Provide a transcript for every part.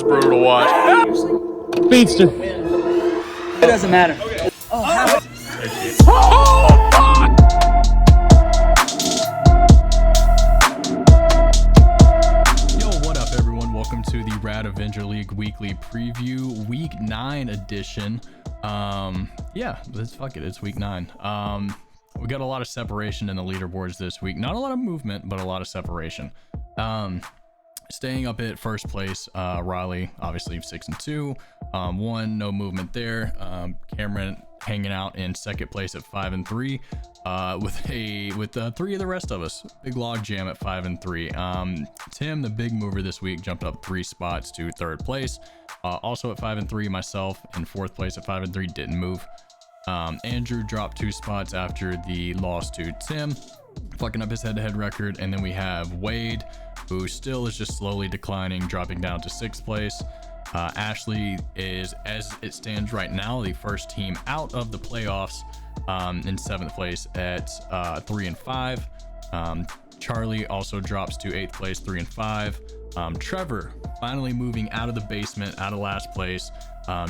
brutal to watch. Speedster. It doesn't matter. Oh, Yo, what up, everyone? Welcome to the Rad Avenger League Weekly Preview, Week 9 edition. Yeah, fuck it. It's Week 9. We got a lot of separation in the leaderboards this week. Not a lot of movement, but a lot of separation. Staying up at first place, Riley, obviously 6-2. One, no movement there. Cameron hanging out in second place at 5-3. With three of the rest of us. Big log jam at 5-3. Tim, the big mover this week, jumped up 3 spots to third place. Also at 5-3, myself in fourth place at 5-3, didn't move. Andrew dropped 2 spots after the loss to Tim, fucking up his head-to-head record. And then we have Wade, who still is just slowly declining, dropping down to 6th place. Ashley is, as it stands right now, the first team out of the playoffs, in 7th place at 3-5. Charlie also drops to 8th place, 3-5. Trevor finally moving out of the basement, out of last place,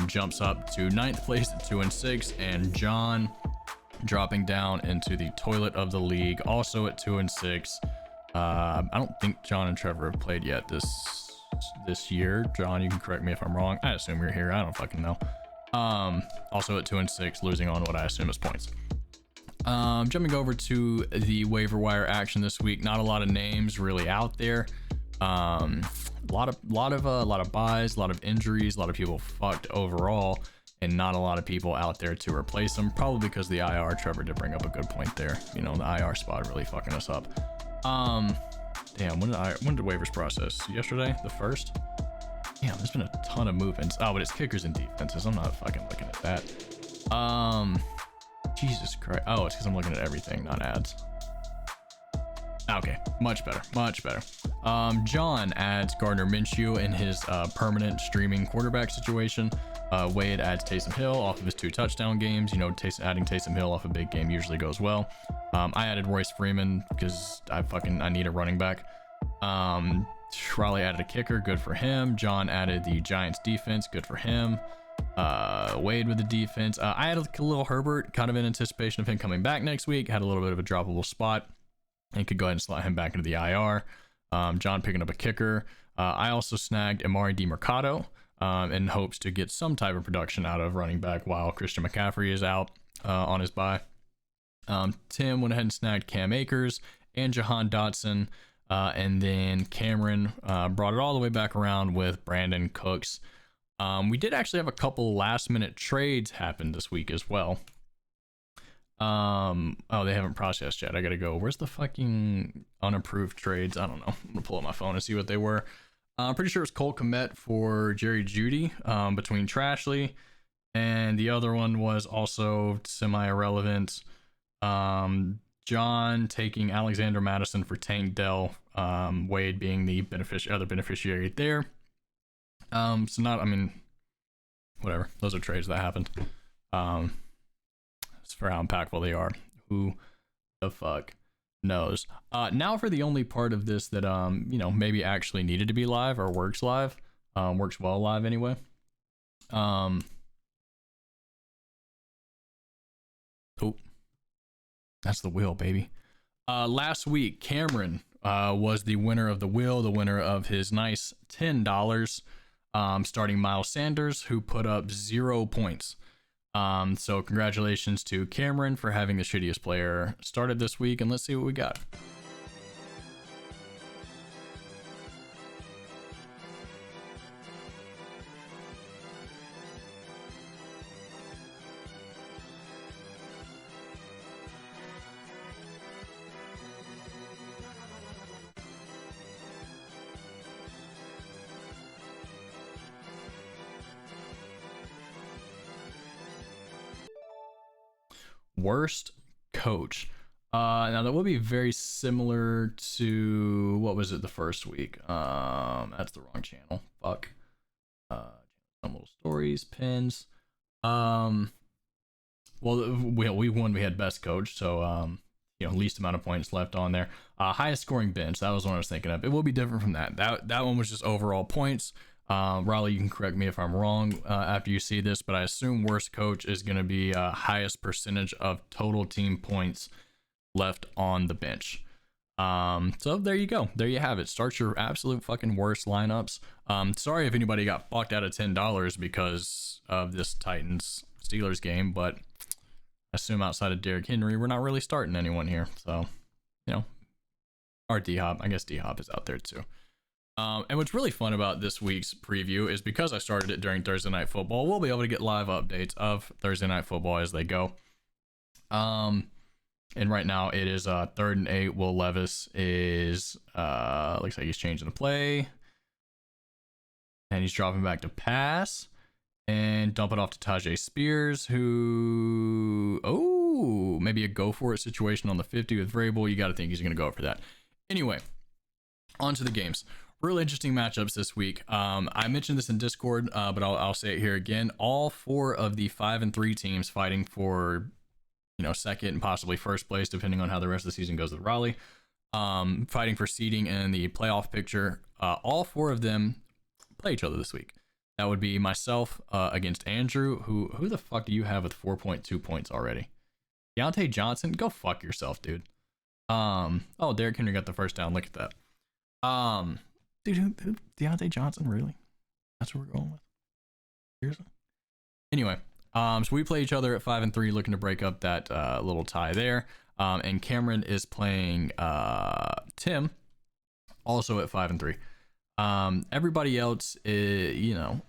jumps up to 9th place at 2-6. And John dropping down into the toilet of the league, also at 2-6. I don't think John and Trevor have played yet this year. John, you can correct me if I'm wrong. I assume you're here. I don't fucking know. Also at 2-6, losing on what I assume is points. Jumping over to the waiver wire action this week. Not a lot of names really out there. A lot of buys, a lot of injuries, a lot of people fucked overall, and not a lot of people out there to replace them. Probably because the IR. Trevor did bring up a good point there. You know, the IR spot really fucking us up. Damn, when did waivers process? Yesterday, the 1st? Damn, there's been a ton of movements. Oh, but it's kickers and defenses. I'm not fucking looking at that. Jesus Christ. Oh, it's because I'm looking at everything, not ads. Okay, much better. John adds Gardner Minshew in his permanent streaming quarterback situation. Wade adds Taysom Hill off of his 2 touchdown games. You know, adding Taysom Hill off a big game usually goes well. I added Royce Freeman because I need a running back. Raleigh added a kicker, good for him. John added the Giants defense, good for him. Wade with the defense. I added Khalil Herbert, kind of in anticipation of him coming back next week. Had a little bit of a droppable spot and could go ahead and slot him back into the IR. John picking up a kicker. I also snagged Amari DiMercado in hopes to get some type of production out of running back while Christian McCaffrey is out on his bye. Tim went ahead and snagged Cam Akers and Jahan Dotson. And then Cameron brought it all the way back around with Brandon Cooks. We did actually have a couple last minute trades happen this week as well. Oh, they haven't processed yet. I gotta go. Where's the fucking unapproved trades? I don't know. I'm gonna pull up my phone and see what they were. I'm pretty sure it was Cole Kmet for Jerry Jeudy between Trashley, and the other one was also semi-irrelevant. John taking Alexander Madison for Tank Dell, Wade being the other beneficiary there. Whatever. Those are trades that happened. As for how impactful they are, who the fuck knows? Now for the only part of this that maybe actually needed to be live or works live, works well live anyway. Oh, that's the wheel, baby. Last week, Cameron was the winner of the wheel, the winner of his nice $10, starting Miles Sanders, who put up 0 points. So congratulations to Cameron for having the shittiest player started this week, and let's see what we got. Worst coach. Now that would be very similar to, what was it, the first week? That's the wrong channel. Fuck. Some little stories, pins. Well, we won. We had best coach, so least amount of points left on there. Highest scoring bench. That was what I was thinking of. It will be different from that. That one was just overall points. Raleigh, you can correct me if I'm wrong after you see this, but I assume worst coach is going to be highest percentage of total team points left on the bench. So there you go. There you have it. Start your absolute fucking worst lineups. Sorry if anybody got fucked out of $10 because of this Titans Steelers game, but I assume outside of Derrick Henry, we're not really starting anyone here. So, you know, or D-Hop. I guess D-Hop is out there too. And what's really fun about this week's preview is because I started it during Thursday Night Football, we'll be able to get live updates of Thursday Night Football as they go. And right now it is 3rd and 8. Will Levis is looks like he's changing the play. And he's dropping back to pass. And dump it off to Tajay Spears, who maybe a go for it situation on the 50 with Vrabel. You got to think he's gonna go for that. Anyway, on to the games. Real interesting matchups this week. I mentioned this in Discord, but I'll say it here again. All 4 of the 5-3 teams fighting for, you know, second and possibly first place, depending on how the rest of the season goes with Raleigh. Fighting for seeding in the playoff picture. All 4 of them play each other this week. That would be myself against Andrew. Who the fuck do you have with 4.2 points already? Deontay Johnson, go fuck yourself, dude. Oh, Derrick Henry got the first down. Look at that. Dude, who Deontay Johnson, really? That's what we're going with. Seriously? Anyway, so we play each other at 5-3, looking to break up that little tie there. And Cameron is playing Tim, also at 5-3. Everybody else, you know,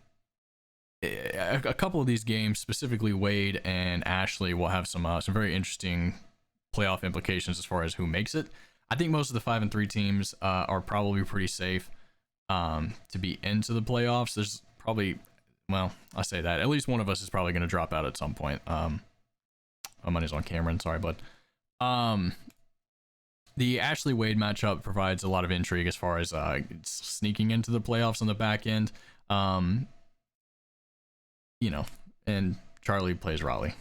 a couple of these games, specifically Wade and Ashley, will have some very interesting playoff implications as far as who makes it. I think most of the 5-3 teams are probably pretty safe to be into the playoffs. There's probably, well, I say that at least one of us is probably going to drop out at some point. My money's on Cameron, sorry, but the Ashley Wade matchup provides a lot of intrigue as far as sneaking into the playoffs on the back end. You know, and Charlie plays Raleigh.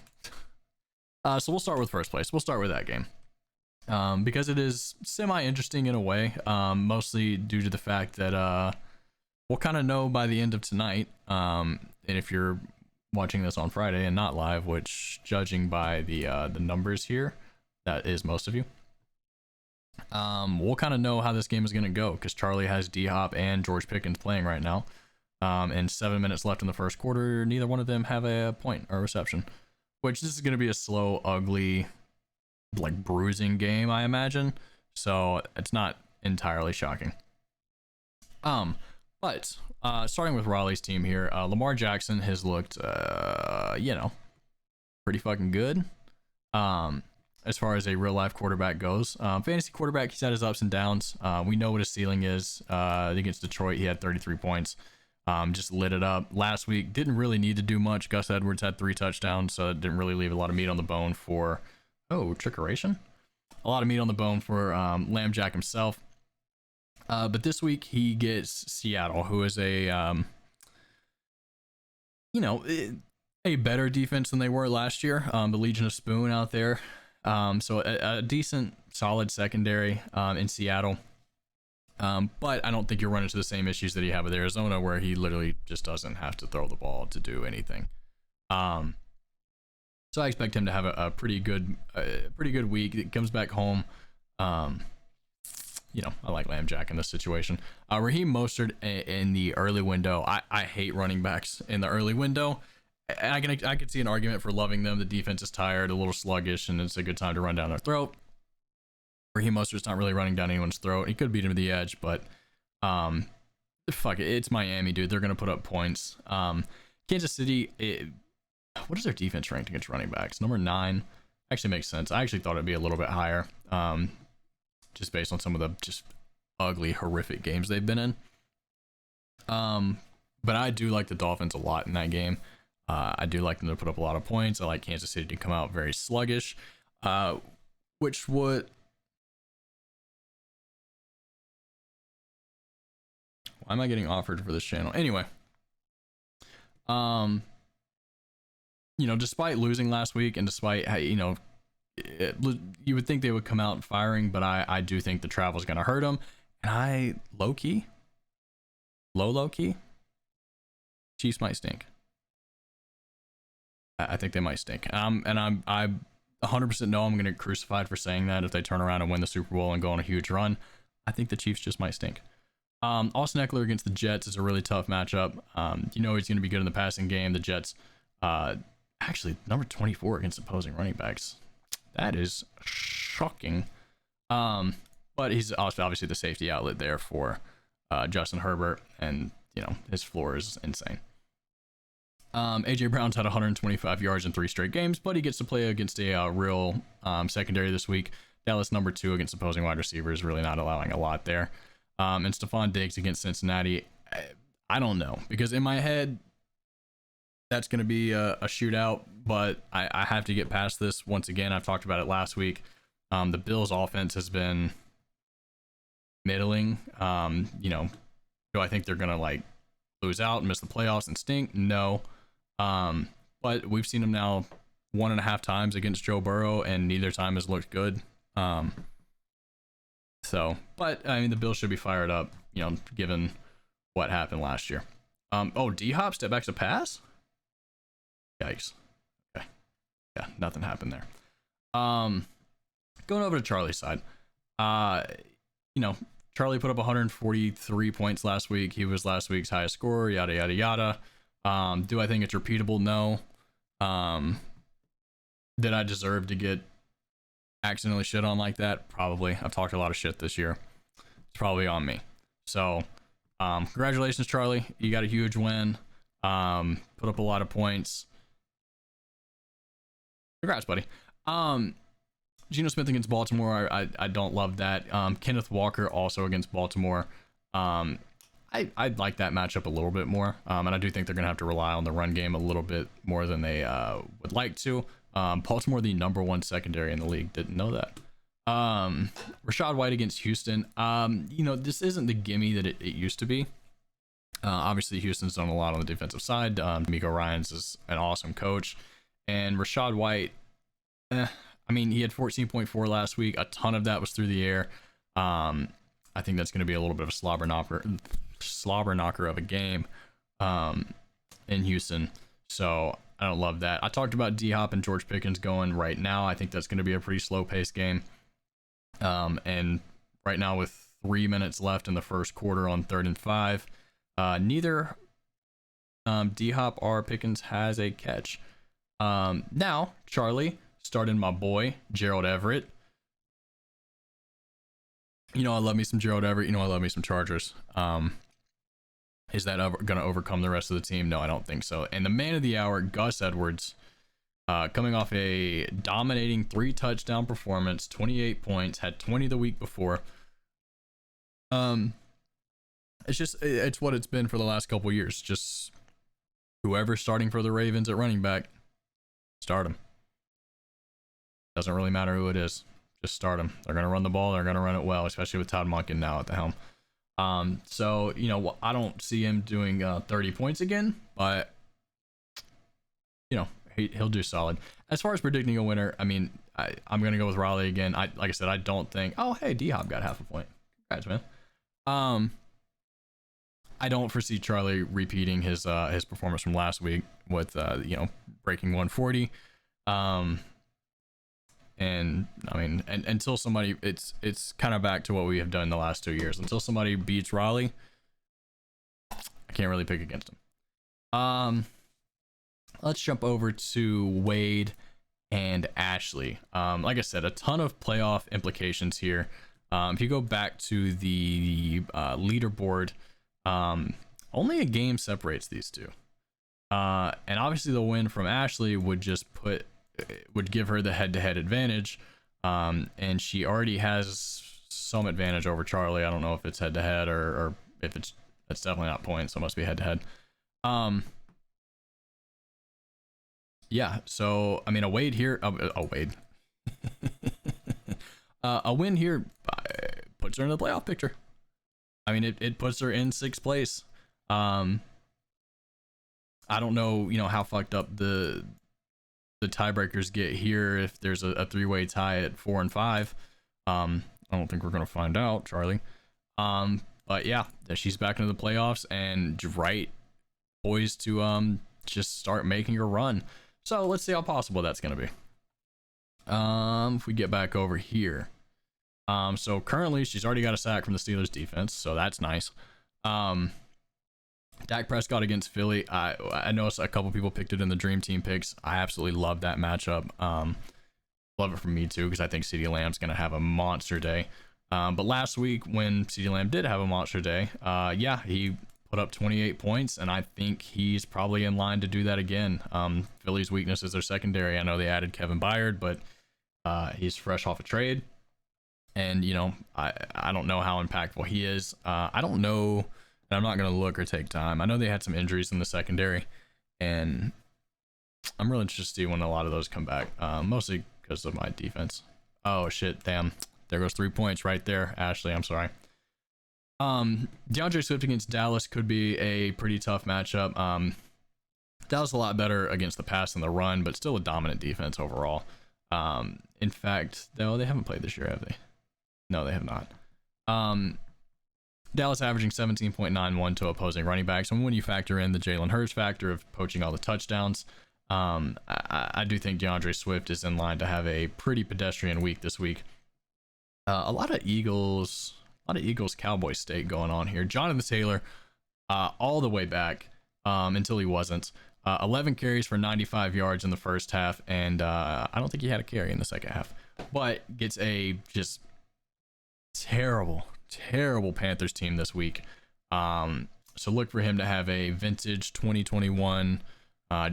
So we'll start with first place. We'll start with that game. Because it is semi-interesting in a way, mostly due to the fact that we'll kind of know by the end of tonight, and if you're watching this on Friday and not live, which judging by the numbers here, that is most of you, we'll kind of know how this game is going to go, because Charlie has D-Hop and George Pickens playing right now, and 7 minutes left in the first quarter. Neither one of them have a point or reception, which this is going to be a slow, ugly, like bruising game, I imagine, so it's not entirely shocking. But starting with Raleigh's team here, Lamar Jackson has looked you know, pretty fucking good as far as a real life quarterback goes. Fantasy quarterback, he's had his ups and downs. We know what his ceiling is. Against Detroit, he had 33 points. Just lit it up. Last week didn't really need to do much. Gus Edwards had 3 touchdowns, so it didn't really leave a lot of meat on the bone for trickeration. A lot of meat on the bone for Lamb Jack himself. But this week he gets Seattle, who is a you know, a better defense than they were last year. The Legion of Spoon out there. So a decent, solid secondary in Seattle. But I don't think you'll run into the same issues that you have with Arizona, where he literally just doesn't have to throw the ball to do anything. So I expect him to have a pretty good week. He comes back home. You know, I like Lamb Jack in this situation. Raheem Mostert in the early window. I hate running backs in the early window. And I could see an argument for loving them. The defense is tired, a little sluggish, and it's a good time to run down their throat. Raheem Mostert's not really running down anyone's throat. He could beat him to the edge, but fuck it. It's Miami, dude. They're going to put up points. Kansas City, what is their defense ranked against running backs? Number 9. Actually makes sense. I actually thought it'd be a little bit higher, just based on some of the just ugly, horrific games they've been in. But I do like the Dolphins a lot in that game. I do like them to put up a lot of points. I like Kansas City to come out very sluggish, which would... Why am I getting offered for this channel? Anyway, you know, despite losing last week and despite how, you know, you would think they would come out firing, but I do think the travel is going to hurt them. And I low key Chiefs might stink. I think they might stink. And I 100% know I'm going to get crucified for saying that if they turn around and win the Super Bowl and go on a huge run. I think the Chiefs just might stink. Austin Eckler against the Jets is a really tough matchup. He's going to be good in the passing game. The Jets, actually, number 24 against opposing running backs. That is shocking. But he's obviously the safety outlet there for Justin Herbert, and his floor is insane. AJ Brown's had 125 yards in 3 straight games, but he gets to play against a real secondary this week. Dallas number 2 against opposing wide receivers, really not allowing a lot there. And Stephon Diggs against Cincinnati, I don't know, because in my head that's going to be a shootout, but I have to get past this. Once again, I've talked about it last week. The Bills offense has been middling. Do I think they're going to lose out and miss the playoffs and stink? No. But we've seen them now 1.5 times against Joe Burrow, and neither time has looked good. But I mean, the Bills should be fired up, given what happened last year. D-Hop step back to pass? Yikes. Okay. Yeah, nothing happened there. Going over to Charlie's side. Charlie put up 143 points last week. He was last week's highest scorer, yada, yada, yada. Do I think it's repeatable? No. Did I deserve to get accidentally shit on like that? Probably. I've talked a lot of shit this year. It's probably on me. So, congratulations, Charlie. You got a huge win. Put up a lot of points. Congrats, buddy. Geno Smith against Baltimore, I don't love that. Kenneth Walker also against Baltimore. I like that matchup a little bit more, and I do think they're going to have to rely on the run game a little bit more than they would like to. Baltimore, the number 1 secondary in the league. Didn't know that. Rachaad White against Houston. This isn't the gimme that it used to be. Obviously, Houston's done a lot on the defensive side. D'Amico Ryans is an awesome coach. And Rachaad White, he had 14.4 last week. A ton of that was through the air. I think that's going to be a little bit of a slobber knocker of a game in Houston. So I don't love that. I talked about D-Hop and George Pickens going right now. I think that's going to be a pretty slow-paced game. And right now with 3 minutes left in the first quarter on 3rd and 5, neither D-Hop or Pickens has a catch. Now, Charlie, starting my boy, Gerald Everett. I love me some Gerald Everett. I love me some Chargers. Is that going to overcome the rest of the team? No, I don't think so. And the man of the hour, Gus Edwards, coming off a dominating 3-touchdown performance, 28 points, had 20 the week before. It's what it's been for the last couple years. Just whoever's starting for the Ravens at running back, start him. Doesn't really matter who it is. Just start them. They're going to run the ball. They're going to run it well, especially with Todd Monken now at the helm. So, I don't see him doing 30 points again, but, he'll do solid. As far as predicting a winner, I'm going to go with Raleigh again. Like I said, I don't think, oh, hey, D-Hop got half a point. Congrats, man. I don't foresee Charlie repeating his performance from last week with, breaking 140. And until somebody, it's kind of back to what we have done the last 2 years. Until somebody beats Raleigh, I can't really pick against him. Let's jump over to Wade and Ashley. Like I said, a ton of playoff implications here. If you go back to the leaderboard, only a game separates these two. And obviously the win from Ashley would give her the head-to-head advantage, and she already has some advantage over Charlie. I don't know if it's head-to-head or if it's definitely not points, so it must be head-to-head. Yeah, so a Wade here, a win here puts her in the playoff picture. It puts her in 6th place. I don't know, how fucked up the tiebreakers get here if there's a 3-way tie at 4 and 5. I don't think we're gonna find out, Charlie. But yeah, she's back into the playoffs, and right poised to just start making a run. So let's see how possible that's going to be. If we get back over here. So currently she's already got a sack from the Steelers defense, so that's nice. Dak Prescott against Philly. I noticed a couple people picked it in the Dream Team picks. I absolutely love that matchup. Love it from me too, because I think CeeDee Lamb's going to have a monster day. But last week when CeeDee Lamb did have a monster day, yeah, he put up 28 points, and I think he's probably in line to do that again. Philly's weakness is their secondary. I know they added Kevin Byard, but he's fresh off a trade. And, you know, I don't know how impactful he is. I don't know, and I'm not going to look or take time. I know they had some injuries in the secondary, and I'm really interested to see when a lot of those come back, mostly because of my defense. Oh, shit, damn. There goes 3 points right there, Ashley. I'm sorry. DeAndre Swift against Dallas could be a pretty tough matchup. Dallas a lot better against the pass and the run, but still a dominant defense overall. In fact, no, they haven't played this year, have they? No, they have not. Dallas averaging 17.91 to opposing running backs. And when you factor in the Jalen Hurts factor of poaching all the touchdowns, I do think DeAndre Swift is in line to have a pretty pedestrian week this week. A lot of Eagles Cowboys stake going on here. Jonathan Taylor, all the way back until he wasn't. 11 carries for 95 yards in the first half, and I don't think he had a carry in the second half, but gets a just terrible Panthers team this week. So look for him to have a vintage 2021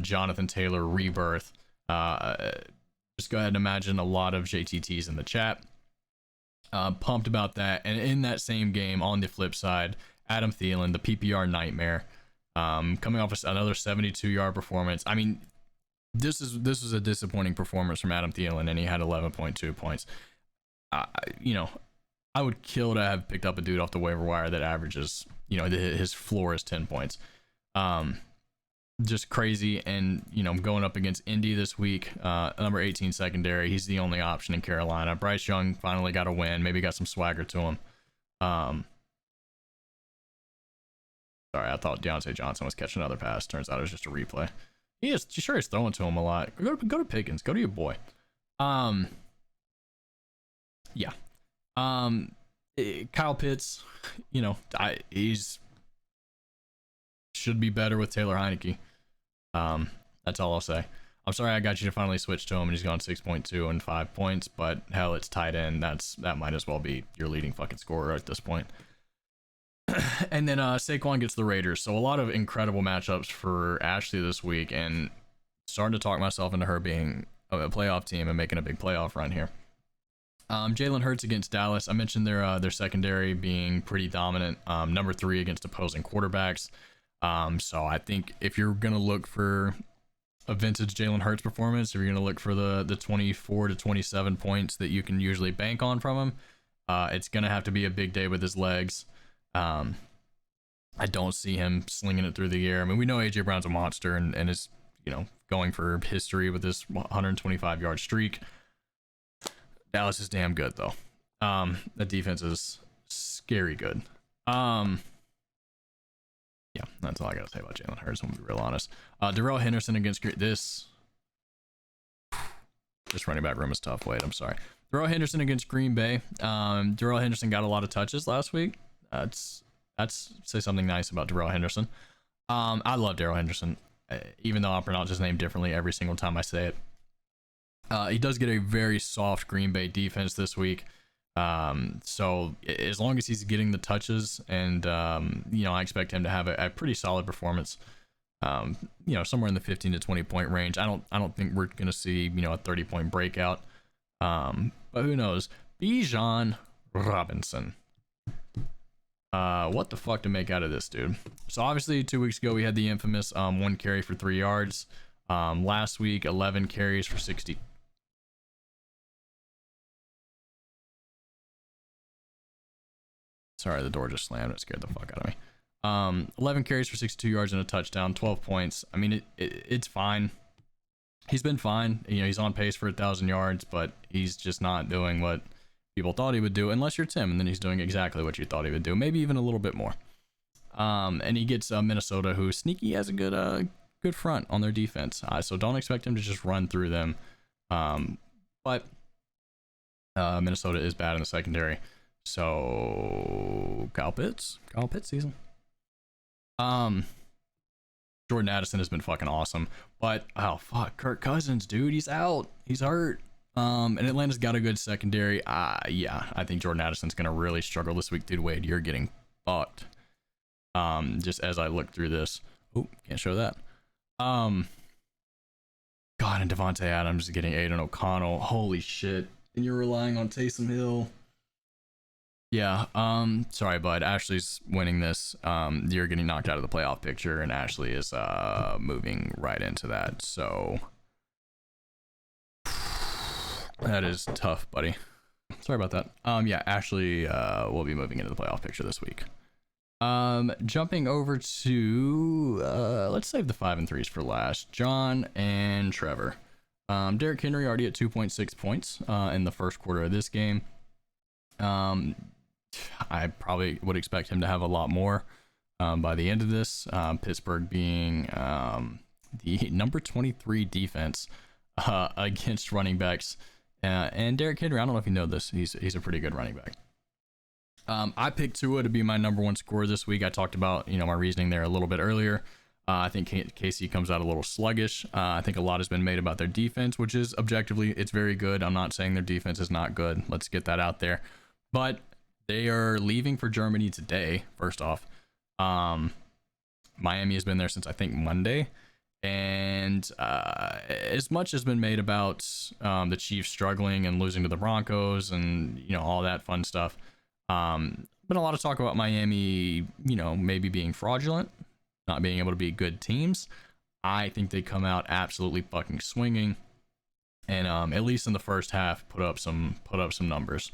Jonathan Taylor rebirth. Just go ahead and imagine a lot of JTTs in the chat. Pumped about that. And in that same game, on the flip side, Adam Thielen, the PPR nightmare, coming off another 72-yard performance. I mean, this is a disappointing performance from Adam Thielen, and he had 11.2 points. You know, I would kill to have picked up a dude off the waiver wire that averages, you know, his floor is 10 points. Just crazy. And, you know, going up against Indy this week, number 18 secondary. He's the only option in Carolina. Bryce Young finally got a win, maybe got some swagger to him. Sorry, I thought Deontay Johnson was catching another pass. Turns out it was just a replay. He sure is throwing to him a lot. Go to Pickens. Go to your boy. Yeah. Kyle Pitts, you know, he's should be better with Taylor Heineke. That's all I'll say. I'm sorry I got you to finally switch to him, and he's gone 6.2 and 5 points, but hell, it's tight end. That might as well be your leading fucking scorer at this point. And then Saquon gets the Raiders. So a lot of incredible matchups for Ashley this week, and starting to talk myself into her being a playoff team and making a big playoff run here. Jalen Hurts against Dallas. I mentioned their secondary being pretty dominant. Number 3 against opposing quarterbacks. So I think if you're gonna look for a vintage Jalen Hurts performance, if you're gonna look for the 24 to 27 points that you can usually bank on from him, it's gonna have to be a big day with his legs. I don't see him slinging it through the air. I mean, we know AJ Brown's a monster and is, you know, going for history with this 125-yard streak. Dallas is damn good though. The defense is scary good. Yeah, that's all I gotta say about Jalen Hurts. I'm gonna be real honest. Darrell Henderson against this running back room is tough. Wait, I'm sorry. Darrell Henderson against Green Bay. Darrell Henderson got a lot of touches last week. That's say something nice about Darrell Henderson. I love Darrell Henderson, even though I'll pronounce his name differently every single time I say it. He does get a very soft Green Bay defense this week. So as long as he's getting the touches, and you know, I expect him to have a pretty solid performance. You know, somewhere in the 15 to 20 point range. I don't think we're gonna see, you know, a 30-point breakout. But who knows? Bijan Robinson. What the fuck to make out of this dude? So obviously 2 weeks ago we had the infamous 1 carry for 3 yards. Last week 11 carries for 60. Sorry, the door just slammed. It scared the fuck out of me. 11 carries for 62 yards and a touchdown, 12 points. I mean, it's fine. He's been fine. You know, he's on pace for 1,000 yards, but he's just not doing what people thought he would do, unless you're Tim, and then he's doing exactly what you thought he would do, maybe even a little bit more. And he gets Minnesota, who sneaky has a good front on their defense. So don't expect him to just run through them. But Minnesota is bad in the secondary. So Kyle Pitts season. Jordan Addison has been fucking awesome, but oh fuck, Kirk Cousins, dude, he's out, he's hurt. And Atlanta's got a good secondary. Yeah, I think Jordan Addison's gonna really struggle this week. Dude, Wade, you're getting fucked. Just as I look through this, oh, can't show that. God, and Devontae Adams is getting Aiden O'Connell. Holy shit! And you're relying on Taysom Hill. Yeah, sorry, bud. Ashley's winning this. You're getting knocked out of the playoff picture, and Ashley is moving right into that. So that is tough, buddy. Sorry about that. Yeah, Ashley will be moving into the playoff picture this week. Jumping over to let's save the 5 and 3s for last. John and Trevor. Derrick Henry already at 2.6 points in the first quarter of this game. I probably would expect him to have a lot more by the end of this. Pittsburgh being the number 23 defense against running backs. And Derrick Henry, I don't know if you know this, he's a pretty good running back. I picked Tua to be my number 1 scorer this week. I talked about my reasoning there a little bit earlier. I think KC comes out a little sluggish. I think a lot has been made about their defense, which is objectively, it's very good. I'm not saying their defense is not good. Let's get that out there. But they are leaving for Germany today, first off. Miami has been there since, I think, Monday. And as much has been made about the Chiefs struggling and losing to the Broncos and, all that fun stuff. Been a lot of talk about Miami, maybe being fraudulent, not being able to be good teams. I think they come out absolutely fucking swinging. And at least in the first half, put up some numbers.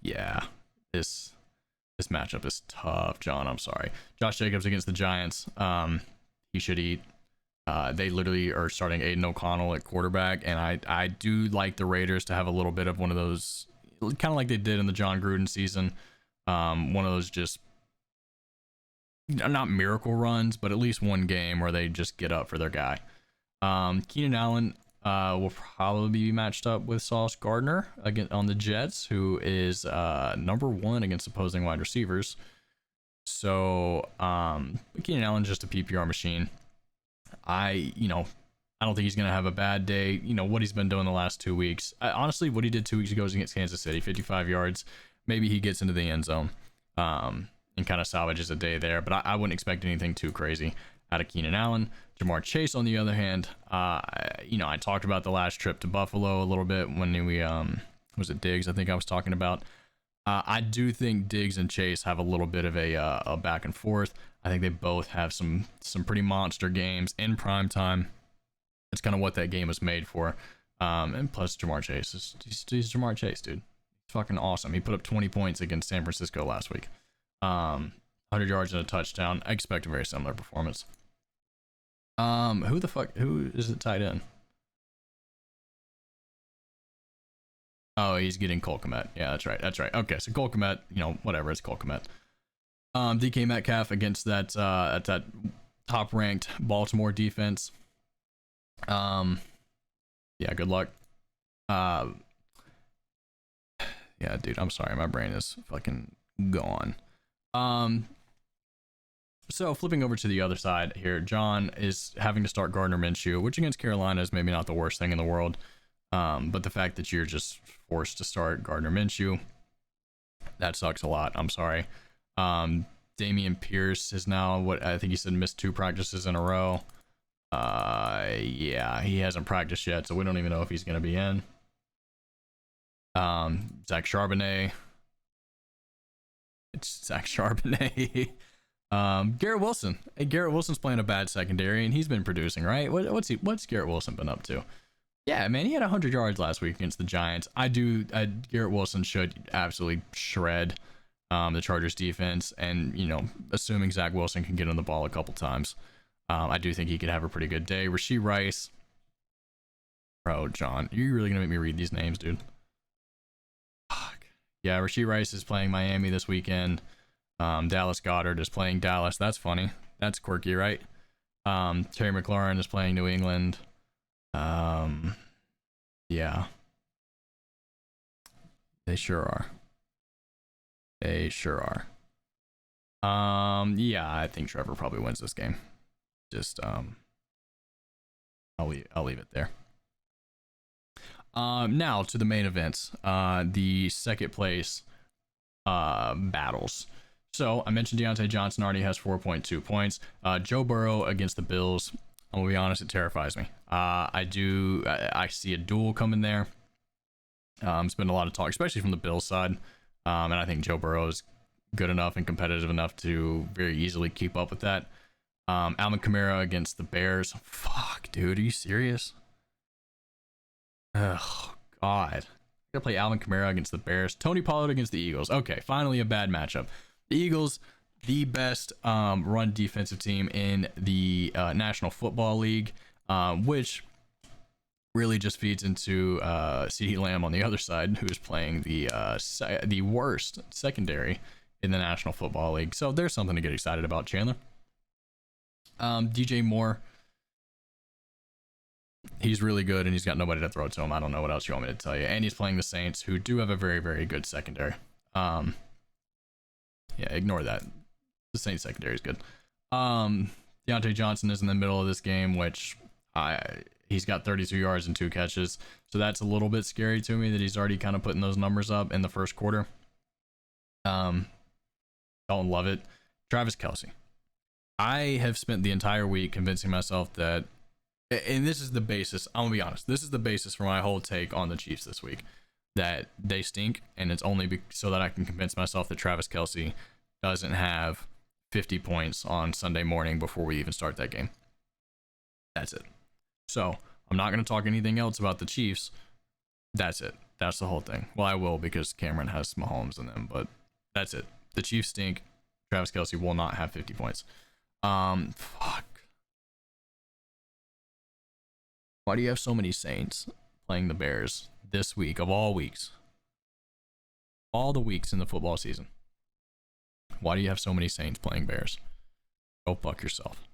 Yeah, this matchup is tough, John. I'm sorry. Josh Jacobs against the Giants. He should eat. They literally are starting Aiden O'Connell at quarterback, and I do like the Raiders to have a little bit of one of those, kind of like they did in the John Gruden season. One of those just not miracle runs, but at least one game where they just get up for their guy. Keenan Allen will probably be matched up with Sauce Gardner again on the Jets, who is number 1 against opposing wide receivers. So Keenan Allen's just a PPR machine. I don't think he's gonna have a bad day. What he's been doing the last 2 weeks. Honestly, what he did 2 weeks ago was against Kansas City, 55 yards. Maybe he gets into the end zone and kind of salvages a day there. But I wouldn't expect anything too crazy out of Keenan Allen. Jamar Chase, on the other hand, I talked about the last trip to Buffalo a little bit when we was it Diggs? I think I was talking about. I do think Diggs and Chase have a little bit of a back and forth. I think they both have some pretty monster games in prime time. It's kind of what that game was made for. And plus Jamar Chase, he's Jamar Chase, dude. He's fucking awesome. He put up 20 points against San Francisco last week. 100 yards and a touchdown. I expect a very similar performance. Who is it tied in? Oh, he's getting Cole Kmet. Yeah, that's right. Okay, so Cole Kmet, whatever, it's Cole Kmet. DK Metcalf against that top ranked Baltimore defense. Yeah, good luck. Yeah, dude, I'm sorry, my brain is fucking gone. So flipping over to the other side here, John is having to start Gardner Minshew, which against Carolina is maybe not the worst thing in the world. But the fact that you're just forced to start Gardner Minshew, that sucks a lot. I'm sorry. Damian Pierce is now, what I think he said, missed 2 practices in a row. Yeah, he hasn't practiced yet, so we don't even know if he's going to be in. Zach Charbonnet. It's Zach Charbonnet. Garrett Wilson. Hey, Garrett Wilson's playing a bad secondary, and he's been producing, right? What's Garrett Wilson been up to? Yeah, man, he had 100 yards last week against the Giants. Garrett Wilson should absolutely shred the Chargers defense, and assuming Zach Wilson can get on the ball a couple times, I do think he could have a pretty good day. Rashee Rice. Bro, John, you're really gonna make me read these names, dude? Fuck. Yeah, Rashee Rice is playing Miami this weekend. Dallas Goedert is playing Dallas. That's funny. That's quirky, right? Terry McLaurin is playing New England. Yeah. They sure are. They sure are. Yeah, I think Trevor probably wins this game. Just I'll leave it there. Now to the main events. The second place battles. So I mentioned Deontay Johnson already has 4.2 points. Joe Burrow against the Bills. I'm gonna be honest, it terrifies me. I see a duel coming there. It's been a lot of talk, especially from the Bills side. And I think Joe Burrow is good enough and competitive enough to very easily keep up with that. Alvin Kamara against the Bears. Fuck, dude, are you serious? Oh, God. I'm gonna play Alvin Kamara against the Bears. Tony Pollard against the Eagles. Okay, finally a bad matchup. The Eagles, the best run defensive team in the National Football League, which really just feeds into CeeDee Lamb on the other side, who's playing the worst secondary in the National Football League. So there's something to get excited about, Chandler. DJ Moore, he's really good, and he's got nobody to throw to him. I don't know what else you want me to tell you. And he's playing the Saints, who do have a very, very good secondary. Yeah, ignore that. The Saints secondary is good. Deontay Johnson is in the middle of this game, which he's got 32 yards and 2 catches. So that's a little bit scary to me that he's already kind of putting those numbers up in the first quarter. Don't love it. Travis Kelce. I have spent the entire week convincing myself that, and this is the basis, I'm gonna be honest, this is the basis for my whole take on the Chiefs this week, that they stink, and it's only so that I can convince myself that Travis Kelce doesn't have 50 points on Sunday morning before we even start that game. That's it. So I'm not going to talk anything else about the Chiefs. That's it. That's the whole thing. Well, I will, because Cameron has Mahomes in them, but that's it. The Chiefs stink. Travis Kelce will not have 50 points. Fuck. Why do you have so many Saints playing the Bears this week of all weeks? All the weeks in the football season. Why do you have so many Saints playing Bears? Go fuck yourself.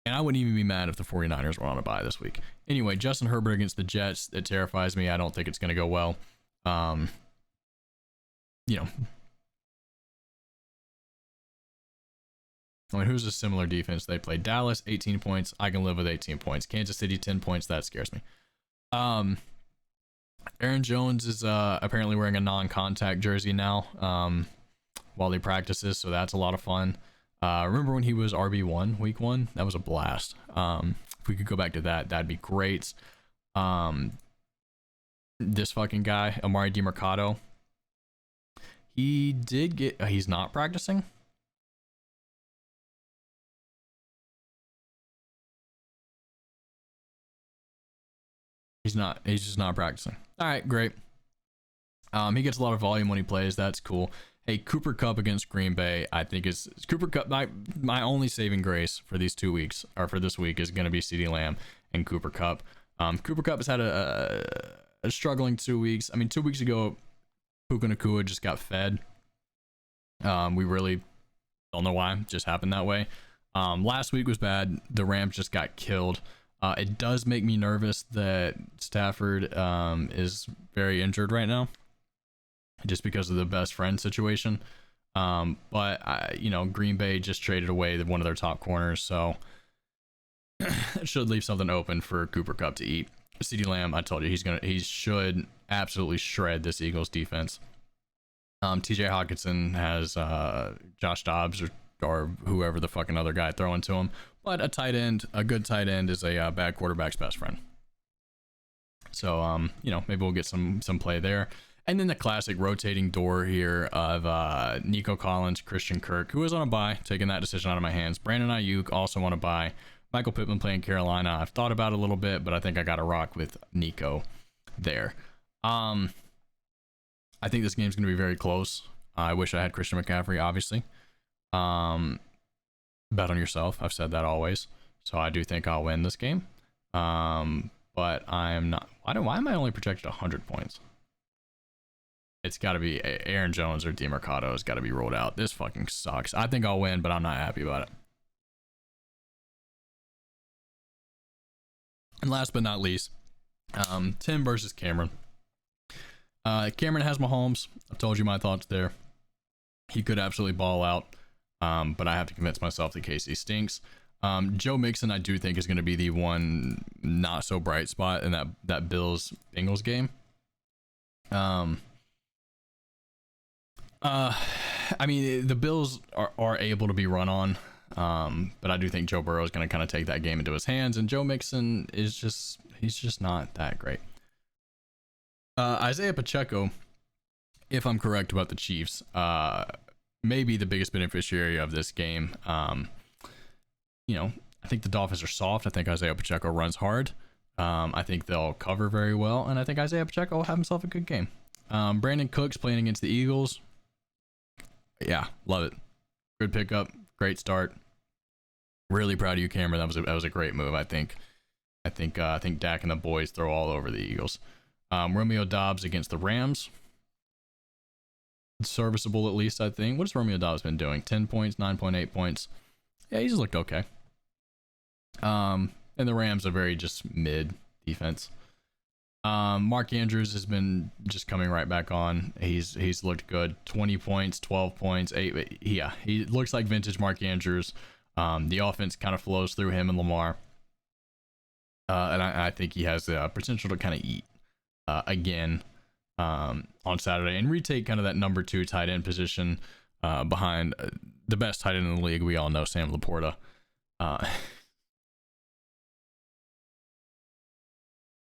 And I wouldn't even be mad if the 49ers were on a bye this week. Anyway, Justin Herbert against the Jets, it terrifies me. I don't think it's going to go well. You know. I mean, who's a similar defense they play? Dallas, 18 points. I can live with 18 points. Kansas City, 10 points. That scares me. Aaron Jones is apparently wearing a non-contact jersey now while he practices, so that's a lot of fun. Remember when he was RB1 week 1? That was a blast. If we could go back to that, that'd be great. This fucking guy, Amari DiMercato, he did get, he's not practicing. He's just not practicing. All right, great. He gets a lot of volume when he plays. That's cool. Hey, Cooper Kupp against Green Bay, I think is Cooper Kupp. My only saving grace for these 2 weeks, or for this week, is going to be CeeDee Lamb and Cooper Kupp. Cooper Kupp has had a struggling 2 weeks. I mean, 2 weeks ago, Puka Nacua just got fed. We really don't know why. It just happened that way. Last week was bad. The Rams just got killed. It does make me nervous that Stafford is very injured right now, just because of the best friend situation. But Green Bay just traded away one of their top corners, so it should leave something open for Cooper Kupp to eat. CeeDee Lamb, I told you, he should absolutely shred this Eagles defense. TJ Hawkinson has Josh Dobbs or whoever the fucking other guy throwing to him. But a good tight end is a bad quarterback's best friend. So, maybe we'll get some play there. And then the classic rotating door here of Nico Collins, Christian Kirk, who is on a bye, taking that decision out of my hands. Brandon Ayuk also on a bye. Michael Pittman playing Carolina. I've thought about it a little bit, but I think I got to rock with Nico there. I think this game's going to be very close. I wish I had Christian McCaffrey, obviously. Bet on yourself. I've said that always. So I do think I'll win this game. But I'm not. Why am I only projected 100 points? it's got to be Aaron Jones or DeMarcado has got to be ruled out. This fucking sucks. I think I'll win, but I'm not happy about it. And last but not least, Tim versus Cameron. Cameron has Mahomes. I told you my thoughts there. He could absolutely ball out, but I have to convince myself that KC stinks. Joe Mixon, I do think, is going to be the one not so bright spot in that Bills Bengals game. I mean, the Bills are able to be run on, but I do think Joe Burrow is going to kind of take that game into his hands, and Joe Mixon is he's just not that great. Isaiah Pacheco, if I'm correct about the Chiefs, may be the biggest beneficiary of this game. I think the Dolphins are soft. I think Isaiah Pacheco runs hard. I think they'll cover very well, and I think Isaiah Pacheco will have himself a good game. Brandon Cooks playing against the Eagles. Yeah, love it. Good pickup. Great start. Really proud of you, Cameron. That was a great move. I think Dak and the boys throw all over the Eagles. Romeo Doubs against the Rams. Serviceable, at least, I think. What has Romeo Doubs been doing? 10 points, 9.8 points. Yeah, he's looked okay. And the Rams are very just mid defense. Mark Andrews has been just coming right back on. He's looked good. 20 points, 12 points, 8. Yeah, he looks like vintage Mark Andrews. The offense kind of flows through him and Lamar. And I think he has the potential to kind of eat again on Saturday and retake kind of that number 2 tight end position behind the best tight end in the league. We all know Sam Laporta.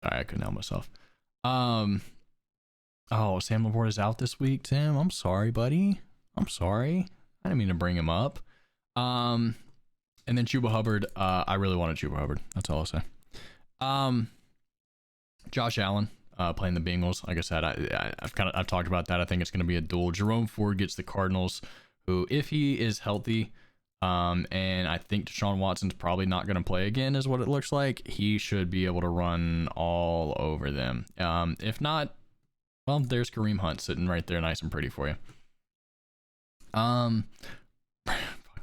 Sorry, I couldn't help myself. Oh, Sam Laporta's out this week, Tim. I'm sorry, buddy. I'm sorry. I didn't mean to bring him up. And then Chuba Hubbard. I really wanted Chuba Hubbard. That's all I'll say. Josh Allen playing the Bengals. Like I said, I've talked about that. I think it's going to be a duel. Jerome Ford gets the Cardinals, who, if he is healthy, and I think Deshaun Watson's probably not going to play again, is what it looks like. He should be able to run all over them. If not, well, there's Kareem Hunt sitting right there, nice and pretty for you. Fucking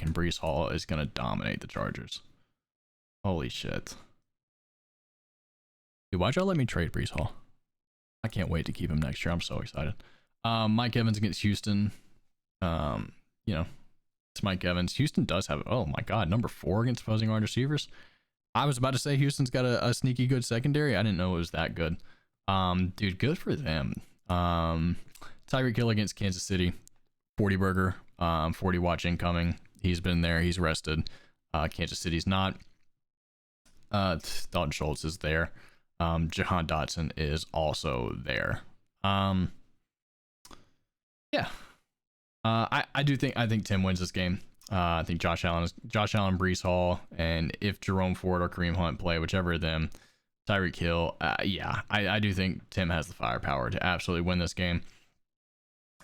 Breece Hall is going to dominate the Chargers. Holy shit. Dude, why'd y'all let me trade Breece Hall? I can't wait to keep him next year. I'm so excited. Mike Evans against Houston. It's Mike Evans. Houston does have, oh my God, number 4 against opposing wide receivers. I was about to say Houston's got a sneaky good secondary. I didn't know it was that good. Dude, good for them. Tyreek Hill against Kansas City. 40 burger, 40 watch incoming. He's been there. He's rested. Kansas City's not. Dalton Schultz is there. Jahan Dotson is also there. Yeah. I think Tim wins this game. I think Josh Allen, Breece Hall, and if Jerome Ford or Kareem Hunt play, whichever of them, Tyreek Hill, I do think Tim has the firepower to absolutely win this game.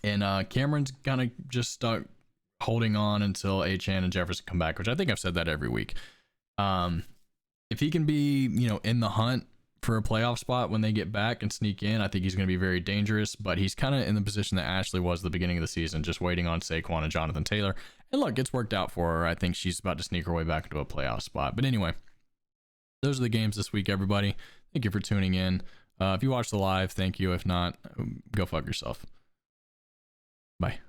And Cameron's kind of just stuck holding on until Achane and Jefferson come back, which I think I've said that every week. If he can be, in the hunt for a playoff spot when they get back and sneak in, I think he's going to be very dangerous, but he's kind of in the position that Ashley was at the beginning of the season, just waiting on Saquon and Jonathan Taylor. And look, it's worked out for her. I think she's about to sneak her way back into a playoff spot. But anyway, those are the games this week, everybody. Thank you for tuning in. If you watched the live, thank you. If not, go fuck yourself. Bye.